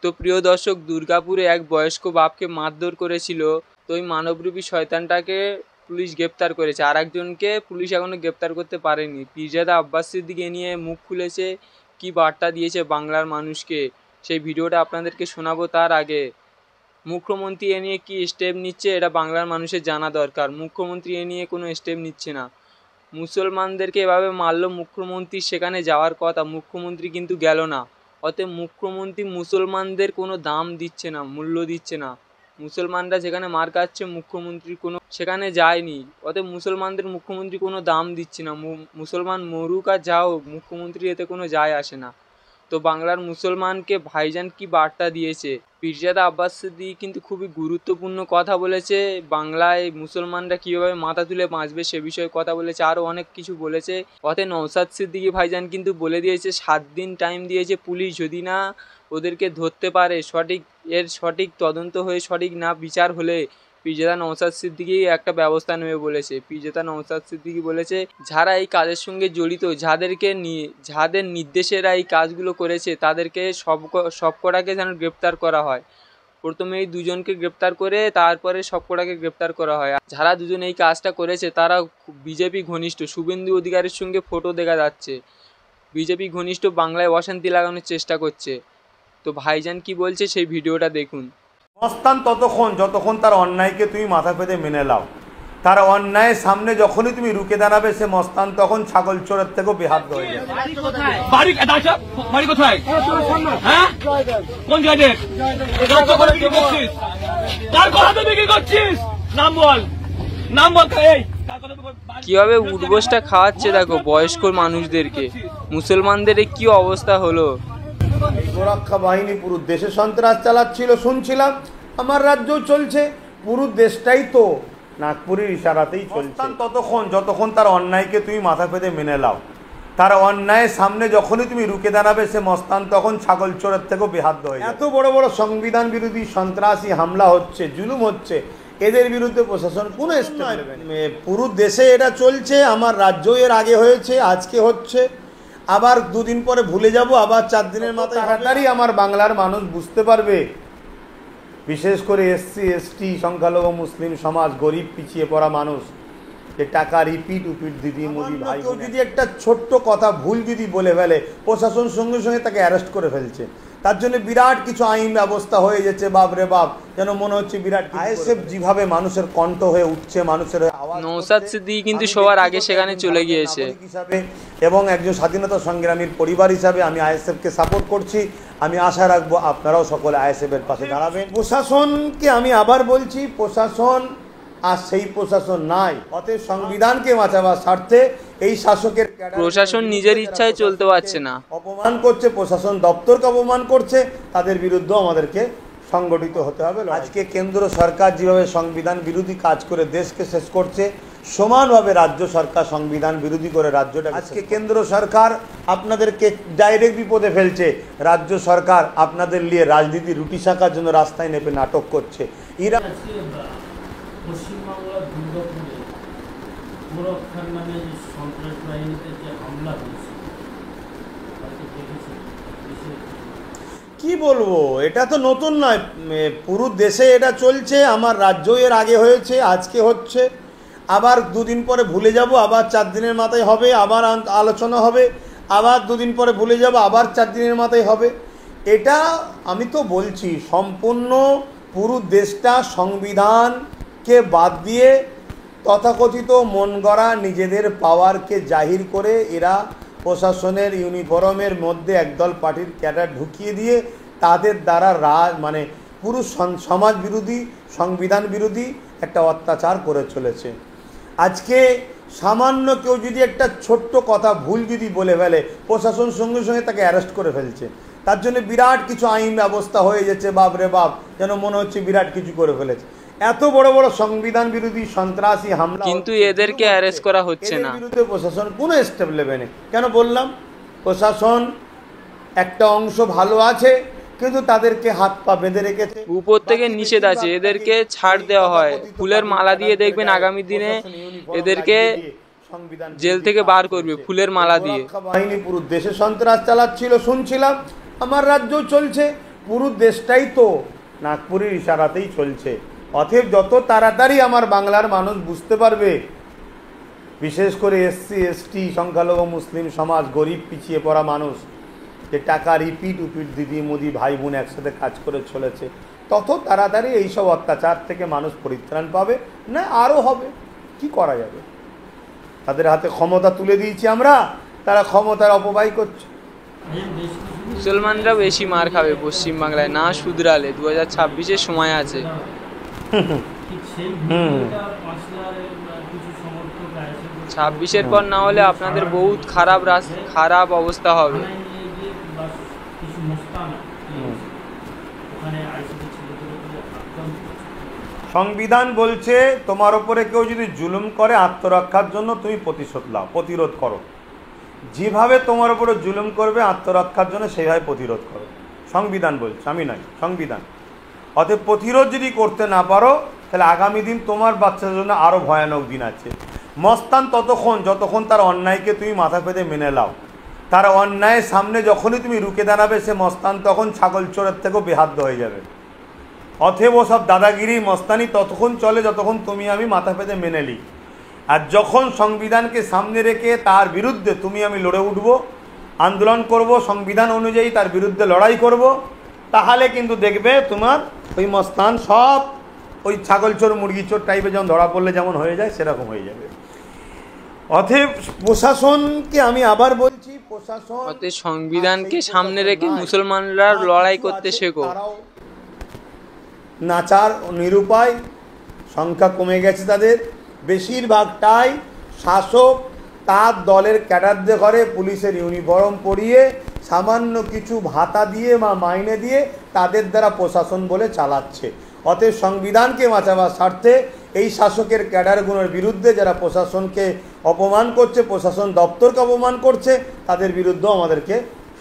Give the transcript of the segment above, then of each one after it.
তো প্রিয় দর্শক, দুর্গাপুরে এক বয়স্ক বাপকে মারধর করেছিল, তো ওই মানবরূপী শয়তানটাকে পুলিশ গ্রেপ্তার করেছে। আর একজনকে পুলিশ এখনো গ্রেপ্তার করতে পারেনি। পীরজাদা আব্বাস সিদ্দিকী নিয়ে মুখ খুলেছে, কি বার্তা দিয়েছে বাংলার মানুষকে, সেই ভিডিওটা আপনাদেরকে শোনাবো। তার আগে মুখ্যমন্ত্রী এ নিয়ে কী স্টেপ নিচ্ছে এটা বাংলার মানুষের জানা দরকার। মুখ্যমন্ত্রী এ নিয়ে কোনো স্টেপ নিচ্ছে না। মুসলমানদেরকে এভাবে মারলো মুখ্যমন্ত্রী, সেখানে যাওয়ার কথা, মুখ্যমন্ত্রী কিন্তু গেল না। অতএব মুখ্যমন্ত্রী মুসলমানদের কোনো দাম দিচ্ছে না, মূল্য দিচ্ছে না। মুসলমানরা যেখানে মার খাচ্ছে মুখ্যমন্ত্রী কোনো সেখানে যায়নি। অতএব মুসলমানদের মুখ্যমন্ত্রী কোনো দাম দিচ্ছে না। মুসলমান মরুক আর যাও, মুখ্যমন্ত্রী এতে কোনো যায় আসে না। তো বাংলার মুসলমানকে ভাইজান কি বার্তা দিয়েছে? পীরজাদা আব্বাস সিদ্দিকী কিন্তু খুবই গুরুত্বপূর্ণ কথা বলেছে। বাংলায় মুসলমানরা কীভাবে মাথা তুলে বাঁচবে সে বিষয়ে কথা বলেছে, আরও অনেক কিছু বলেছে। অতএব নওশাদ সিদ্দিকী ভাইজান কিন্তু বলে দিয়েছে 7 দিন টাইম দিয়েছে পুলিশ, যদি না ওদেরকে ধরতে পারে, সঠিক তদন্ত হয়ে সঠিক না বিচার হলে পীরজাদা নওশাদ সিদ্দিকী একটা ব্যবস্থা নেবে বলেছে। পীরজাদা নওশাদ সিদ্দিকী বলেছে, যারা এই কাজের সঙ্গে জড়িত, যাদের নির্দেশেরা এই কাজগুলো করেছে, তাদেরকে সবকটাকে যেন গ্রেপ্তার করা হয়। প্রথমে এই দুজনকে গ্রেপ্তার করে তারপরে সবকটাকে গ্রেপ্তার করা হয়। যারা দুজন এই কাজটা করেছে তারা বিজেপি ঘনিষ্ঠ। শুভেন্দু অধিকারীর সঙ্গে ফটো দেখা যাচ্ছে। বিজেপি ঘনিষ্ঠ, বাংলায় অশান্তি লাগানোর চেষ্টা করছে। তো ভাইজান কি বলছে সেই ভিডিওটা দেখুন। মস্তান ততক্ষণ যতক্ষণ তার অন্যায়কে তুমি মাথা পেতে মেনে নাও। তার অন্যায়ের সামনে যখনই তুমি রুখে দাঁড়াবে, সে মস্তান তখন ছাগল চোরের থেকেও বেহাত হয়ে যাবে। কিভাবে উঠবোসটা খাওয়াচ্ছে দেখো বয়স্ক মানুষদেরকে। মুসলমানদের কি অবস্থা হলো। সুরক্ষা বাহিনী পুরো দেশে সন্ত্রাস চালাচ্ছিল শুনছিলাম, আমার রাজ্যও চলছে। পুরো দেশটাই তো নাগপুরের ইশারাতেই চলছে। ততক্ষণ যতক্ষণ তার অন্যায়কে তুমি মাথা পেতে মেনে নাও। তার অন্যায়ের সামনে যখনই তুমি রুখে দাঁড়াবে, সে মস্তান তখন ছাগল চোরের থেকেও বেহাত হয়ে যাবে। এত বড় বড় সংবিধান বিরোধী সন্ত্রাসী হামলা হচ্ছে, জুলুম হচ্ছে, এদের বিরুদ্ধে প্রশাসন কোনো স্টেপ নেবে না। পুরো দেশে এটা চলছে, আমার রাজ্য এর আগে হয়েছে, আজকে হচ্ছে, আবার দুদিন পরে ভুলে যাব, আবার 4 দিনের মাথায়। তাড়াতাড়ি আমার বাংলার মানুষ বুঝতে পারবে, বিশেষ করে SC ST সংখ্যালঘু মুসলিম সমাজ, গরিব পিছিয়ে পড়া মানুষ, যে টাকা রিপিট দিদি মোদি ভাই, কেউ যদি একটা ছোট্ট কথা ভুল যদি বলে ফেলে, প্রশাসন সঙ্গে সঙ্গে তাকে অ্যারেস্ট করে ফেলছে। তার জন্য বিরাট কিছু আইন ব্যবস্থা হয়ে যাচ্ছে। বাপ রে বাপ, যেন মনে হচ্ছে বিরাট। ISF যেভাবে মানুষের কণ্ঠ হয়ে উঠছে, মানুষের আওয়াজ। নওশাদ সিদ্দিকী কিন্তু সবার আগে সেখানে চলে গিয়েছে এবং একজন স্বাধীনতা সংগ্রামীর পরিবার হিসাবে আমি ISF-কে সাপোর্ট করছি। আমি আশা রাখবো আপনারাও সকলে ISF-এর পাশে দাঁড়াবেন। প্রশাসনকে আমি আবার বলছি, প্রশাসন আর সেই প্রশাসন নাই। অতএব সংবিধানকে বাঁচাবার স্বার্থে এই শাসকের প্রশাসন নিজের ইচ্ছায় চলতে পারছে না, অপমান করছে, প্রশাসন দপ্তরকে অপমান করছে, তাদের বিরুদ্ধে আমাদেরকে সংগঠিত হতে হবে। আজকে কেন্দ্র সরকার যেভাবে সংবিধান বিরোধী কাজ করে দেশকে শেষ করছে, সমানভাবে রাজ্য সরকার সংবিধান বিরোধী করে রাজ্যটা। আজকে কেন্দ্র সরকার আপনাদেরকে ডাইরেক্ট বিপদে ফেলছে, রাজ্য সরকার আপনাদের নিয়ে রাজনীতি রুটি শাখার জন্য রাস্তায় নেমে নাটক করছে। ইরা পশ্চিমবাংলার দুর্গাপুরে গোরক্ষার নামে সন্ত্রাস বাহিনীতে যে হামলা হয়েছে, কি বলবো, এটা তো নতুন নয়, পুরো দেশে এটা চলছে। আমার রাজ্য এর আগে হয়েছে, আজকে হচ্ছে, আবার দুদিন পরে ভুলে যাব, আবার 4 দিনের মাথায় হবে, আবার আলোচনা হবে, আবার দুদিন পরে ভুলে যাব, আবার 4 দিনের মাথায় হবে। এটা আমি তো বলছি, সম্পূর্ণ পুরো দেশটা সংবিধানকে বাদ দিয়ে তথাকথিত মন গড়া নিজেদের পাওয়ারকে জাহির করে এরা প্রশাসনের ইউনিফর্মের মধ্যে একদল পার্টির ক্যাডার ঢুকিয়ে দিয়ে তাদের দ্বারা মানে পুরো সমাজ বিরোধী, সংবিধান বিরোধী একটা অত্যাচার করে চলেছে। আজকে সামান্য কেউ যদি একটা ছোট্ট কথা ভুল যদি বলে ফেলে, প্রশাসন সঙ্গে সঙ্গে তাকে অ্যারেস্ট করে ফেলছে। তার জন্য বিরাট কিছু আইন ব্যবস্থা হয়ে যাচ্ছে। বাপ রে বাপ, যেন মনে হচ্ছে বিরাট কিছু করে ফেলেছে। এত বড় বড় সংবিধান বিরোধী সন্ত্রাসী হামলা, কিন্তু এদেরকে অ্যারেস্ট করা হচ্ছে না। বিরুদ্ধে প্রশাসন কোনো স্টেপ নেবে না। কেন বললাম? প্রশাসন একটা অংশ ভালো আছে, কিন্তু তাদেরকে হাত পা বেঁধে রেখেছে, উপর থেকে নিষেধ আছে, এদেরকে ছাড় দেওয়া হয়। ফুলের মালা দিয়ে দেখবেন আগামী দিনে এদেরকে জেল থেকে বার করবে, ফুলের মালা দিয়ে। বাহিনী পুরো দেশে সন্ত্রাস চালাচ্ছিল শুনছিলাম, আমার রাজ্যও চলছে। পুরো দেশটাই তো নাগপুরের ইশারাতেই চলছে। অতএব যত তাড়াতাড়ি আমার বাংলার মানুষ বুঝতে পারবে, বিশেষ করে এসসি এসটি সংখ্যালঘু মুসলিম সমাজ, গরিব পিছিয়ে পড়া মানুষ, যে টাকা রিপিট উপিট দিদি মোদি ভাই বোন একসাথে কাজ করে চলেছে, তত তাড়াতাড়ি এইসব অত্যাচার থেকে মানুষ পরিত্রাণ পাবে, না আরও হবে। কি করা যাবে? তাদের হাতে ক্ষমতা তুলে দিয়েছি আমরা, তারা ক্ষমতার অপব্যয় করছে। মুসলমানরা বেশি মার খাবে পশ্চিমবাংলায় না শুধরালে। 2026-এর সময় আছে। ঠিক সেই ভিডিওটা 5 লাখের কিছু সমর্থক আছে, 26-এর পর না হলে আপনাদের বহুত খারাপ অবস্থা হবে। থানায় নিয়ে গিয়ে বা কিছু মোস্তানা ওখানে আইসিটি ছেলেদের উপরে আক্রমণ করছে। সংবিধান বলছে তোমার ওপরে কেউ যদি জুলুম করে আত্মরক্ষার জন্য তুমি প্রতিরোধ করো। যেভাবে তোমার উপরে জুলুম করবে আত্মরক্ষার জন্য সেইভাবে প্রতিরোধ করো। সংবিধান বলছে, আমি নয়, সংবিধান। অতএব প্রতিরোধ যদি করতে না পারো তাহলে আগামী দিন তোমার বাচ্চাদের জন্য আরও ভয়ানক দিন আছে। মস্তান যতক্ষণ তার অন্যায়কে তুমি মাথা পেতে মেনে নাও, তার অন্যায়ের সামনে যখনই তুমি রুখে দাঁড়াবে, সে মস্তান তখন ছাগল চোরের থেকেও বেহাদ্য হয়ে যাবে। অতএব সব দাদাগিরি মস্তানি ততক্ষণ চলে যতক্ষণ তুমি আমি মাথা পেতে মেনে নিই। আর যখন সংবিধানকে সামনে রেখে তার বিরুদ্ধে তুমি আমি লড়ে উঠব, আন্দোলন করব, সংবিধান অনুযায়ী তার বিরুদ্ধে লড়াই করব, তাহলে কিন্তু দেখবে তোমার ওই মস্তান সব ওই ছাগল চোর মুরগি চোর টাইপের যেমন ধরা পড়লে যেমন হয়ে যায় সেরকম হয়ে যাবে। অতএব প্রশাসনকে আমি আবার বলছি, প্রশাসন অতএব সংবিধানকে সামনে রেখে মুসলমানরা লড়াই করতে শেখো। তারাও নাচার নিরুপায়, সংখ্যা কমে গেছে তাদের। বেশিরভাগটাই শাসক তার দলের ক্যাডারদের ঘরে পুলিশের ইউনিফর্ম পরিয়ে সামান্য কিছু ভাতা দিয়ে বা মাইনে দিয়ে তাদের দ্বারা প্রশাসন বলে চালাচ্ছে। অতএব সংবিধানকে বাঁচাবার স্বার্থে এই শাসকের ক্যাডারগুলোর বিরুদ্ধে যারা প্রশাসনকে অপমান করছে, প্রশাসন দপ্তরকে অপমান করছে, তাদের বিরুদ্ধেও আমাদেরকে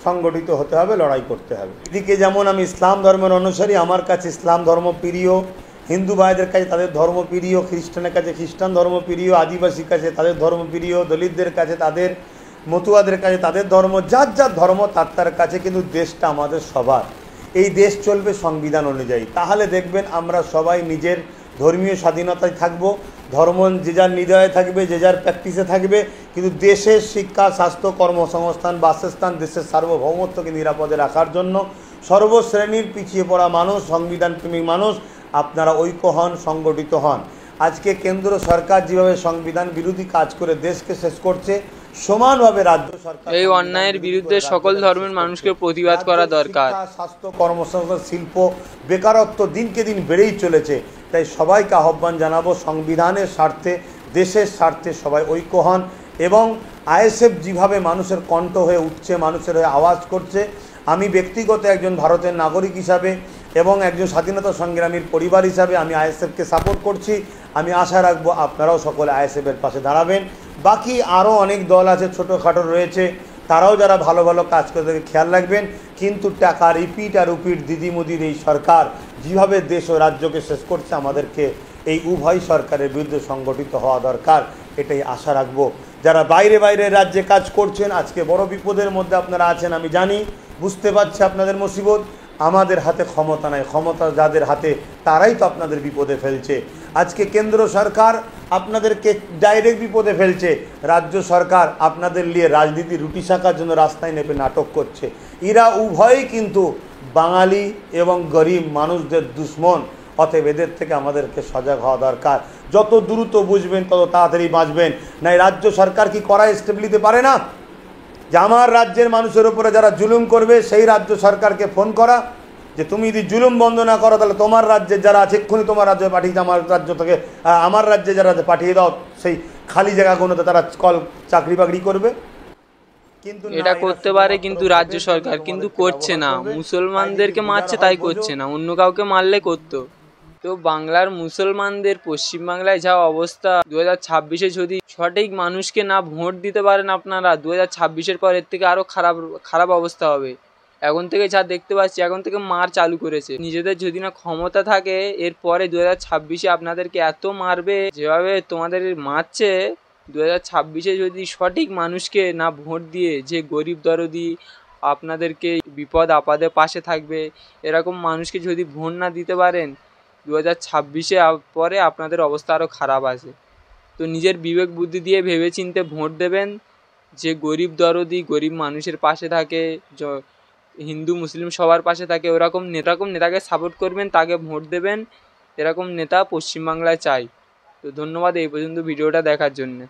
সংগঠিত হতে হবে, লড়াই করতে হবে। এদিকে যেমন আমি ইসলাম ধর্মের অনুসারী, আমার কাছে ইসলাম ধর্ম প্রিয়, হিন্দু ভাইদের কাছে তাদের ধর্ম প্রিয়, খ্রিস্টানের কাছে খ্রিস্টান ধর্ম প্রিয়, আদিবাসীর কাছে তাদের ধর্ম প্রিয়, দলিতদের কাছে তাদের, মতুয়াদের কাছে তাদের ধর্ম, যার যার ধর্ম তার কাছে। কিন্তু দেশটা আমাদের সবার, এই দেশ চলবে সংবিধান অনুযায়ী। তাহলে দেখবেন আমরা সবাই নিজের ধর্মীয় স্বাধীনতায় থাকব, ধর্ম যে যার হৃদয়ে থাকবে, যে যার প্র্যাকটিসে থাকবে, কিন্তু দেশের শিক্ষা, স্বাস্থ্য, কর্মসংস্থান, বাসস্থান, দেশের সার্বভৌমত্বকে নিরাপদে রাখার জন্য সর্বশ্রেণীর পিছিয়ে পড়া মানুষ, সংবিধানপ্রেমী মানুষ, আপনারা ঐক্য হন, সংগঠিত হন। আজকে কেন্দ্র সরকার যেভাবে সংবিধান বিরোধী কাজ করে দেশকে শেষ করছে, সমানভাবে রাজ্য সরকার এই অন্যায়ের বিরুদ্ধে সকল ধর্মের মানুষকে প্রতিবাদ করা দরকার। স্বাস্থ্য, কর্মসংস্থান, শিল্প, বেকারত্ব দিনকে দিন বেড়েই চলেছে। তাই সবাইকে আহ্বান জানাবো, সংবিধানের স্বার্থে, দেশের স্বার্থে সবাই ঐক্য হন। এবং আইএসএফ যেভাবে মানুষের কণ্ঠ হয়ে উঠছে, মানুষের হয়ে আওয়াজ করছে, আমি ব্যক্তিগত একজন ভারতের নাগরিক হিসাবে এবং একজন স্বাধীনতা সংগ্রামীর পরিবার হিসাবে আমি আইএসএফকে সাপোর্ট করছি। আমি আশা রাখবো আপনারাও সকলে আইএসএফের পাশে দাঁড়াবেন। বাকি আরও অনেক দল আছে, ছোটোখাটো রয়েছে, তারাও যারা ভালো ভালো কাজ করে তাদেরকে খেয়াল রাখবেন। কিন্তু টাকা রিপিট আর উপিট দিদি মোদির এই সরকার যেভাবে দেশ ও রাজ্যকে শেষ করছে, আমাদেরকে এই উভয় সরকারের বিরুদ্ধে সংগঠিত হওয়া দরকার, এটাই আশা রাখবো। যারা বাইরে রাজ্যে কাজ করছেন, আজকে বড় বিপদের মধ্যে আপনারা আছেন, আমি জানি, বুঝতে পারছি আপনাদের মুসিবত। আমাদের হাতে ক্ষমতা নাই, ক্ষমতা যাদের হাতে তারাই তো আপনাদের বিপদে ফেলছে। আজকে কেন্দ্র সরকার আপনাদেরকে ডাইরেক্ট বিপদে ফেলছে, রাজ্য সরকার আপনাদের নিয়ে রাজনীতি রুটি শাখার জন্য রাস্তায় নেমে নাটক করছে। এরা উভয়ই কিন্তু বাঙালি এবং গরিব মানুষদের দুশ্মন। অতএব এদের থেকে আমাদেরকে সজাগ হওয়া দরকার। যত দ্রুত বুঝবেন তত তাড়াতাড়ি বাঁচবেন। নাই রাজ্য সরকার কি করা স্টেপ নিতে পারে না? যে আমার রাজ্যের মানুষের উপরে যারা জুলুম করবে সেই রাজ্য সরকারকে ফোন করা, যে তুমি যদি জুলুম বন্ধ না করো তাহলে তোমার রাজ্যের যারা আছে এক্ষুনি তোমার রাজ্যে পাঠিয়ে দাও, আমার রাজ্য থেকে আমার রাজ্যে যারা পাঠিয়ে দাও, সেই খালি জায়গাগুলোতে তারা চাকরি বাকরি করবে। কিন্তু এটা করতে পারে কিন্তু রাজ্য সরকার কিন্তু করছে না। মুসলমানদেরকে মারছে তাই করছে না, অন্য কাউকে মারলে করতো। তো বাংলার মুসলমানদের পশ্চিমবাংলায় যা অবস্থা, 2026-এ যদি সঠিক মানুষকে না ভোট দিতে পারেন আপনারা, 2026-এর পর এর থেকে আরও খারাপ অবস্থা হবে। এখন থেকে যা দেখতে পাচ্ছি, এখন থেকে মার চালু করেছে। নিজেদের যদি না ক্ষমতা থাকে, এরপরে 2026-এ আপনাদেরকে এত মারবে, যেভাবে তোমাদের মারছে। 2026-এ যদি সঠিক মানুষকে না ভোট দিয়ে, যে গরিব দরদি আপনাদেরকে বিপদ আপদে পাশে থাকবে। এরকম মানুষকে যদি ভোট না দিতে পারেন 2026-এ পরে আপনাদের অবস্থা আরও খারাপ আছে। তো নিজের বিবেক বুদ্ধি দিয়ে ভেবেচিন্তে ভোট দেবেন। যে গরিব দরদি গরিব মানুষের পাশে থাকে, হিন্দু মুসলিম সবার পাশে থাকে, ওরকম নেতাকে সাপোর্ট করবেন, তাকে ভোট দেবেন। এরকম নেতা পশ্চিমবাংলায় চাই। তো ধন্যবাদ এই পর্যন্ত ভিডিওটা দেখার জন্যে।